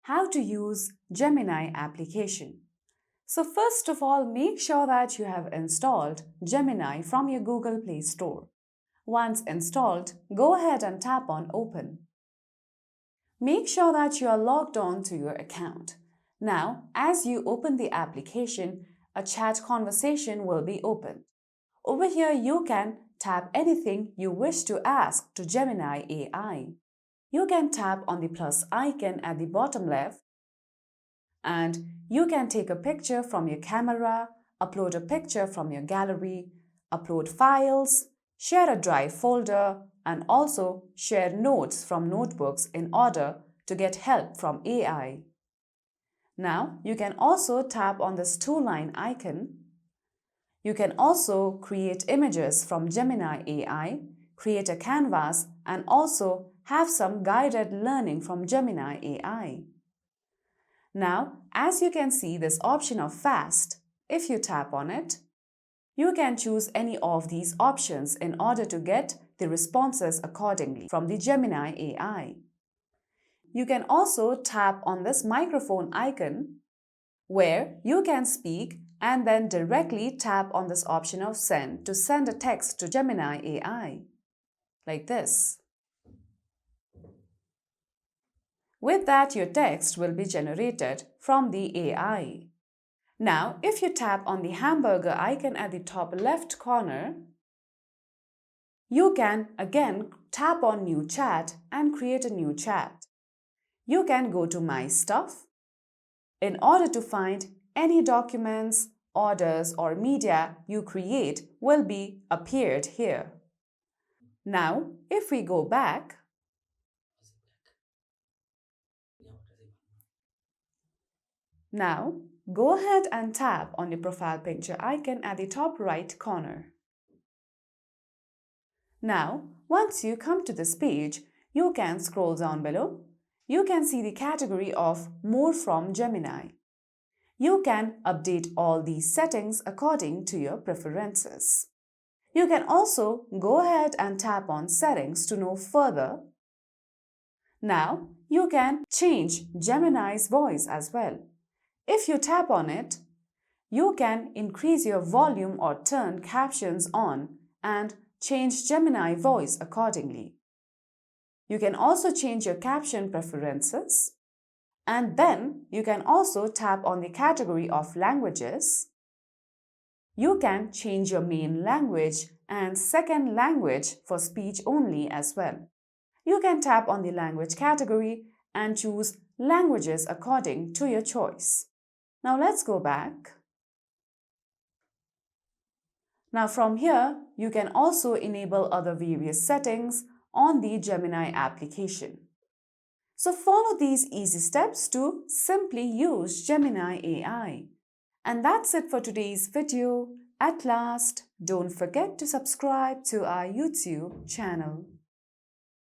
how to use Gemini application. So first of all, make sure that you have installed Gemini from your Google Play Store. Once installed, go ahead and tap on Open. Make sure that you are logged on to your account. Now, as you open the application, a chat conversation will be opened. Over here, you can tap anything you wish to ask to Gemini AI. You can tap on the plus icon at the bottom left, and you can take a picture from your camera, upload a picture from your gallery, upload files, share a drive folder, and also share notes from notebooks in order to get help from AI. Now, you can also tap on this two-line icon. You can also create images from Gemini AI, create a canvas, and also have some guided learning from Gemini AI. Now, as you can see this option of fast, if you tap on it, you can choose any of these options in order to get the responses accordingly from the Gemini AI. You can also tap on this microphone icon where you can speak and then directly tap on this option of send to send a text to Gemini AI, like this. With that, your text will be generated from the AI. Now, if you tap on the hamburger icon at the top left corner, you can again tap on New Chat and create a new chat. You can go to My Stuff in order to find any documents, orders, or media you create will be appeared here. Now, if we go back, now go ahead and tap on the profile picture icon at the top right corner. Now, once you come to this page, you can scroll down below. You can see the category of More from Gemini. You can update all these settings according to your preferences. You can also go ahead and tap on Settings to know further. Now, you can change Gemini's voice as well. If you tap on it, you can increase your volume or turn captions on and change Gemini voice accordingly. You can also change your caption preferences, and then you can also tap on the category of languages. You can change your main language and second language for speech only as well. You can tap on the language category and choose languages according to your choice. Now let's go back. Now from here, you can also enable other various settings on the Gemini application. So follow these easy steps to simply use Gemini AI. And that's it for today's video. At last, don't forget to subscribe to our YouTube channel.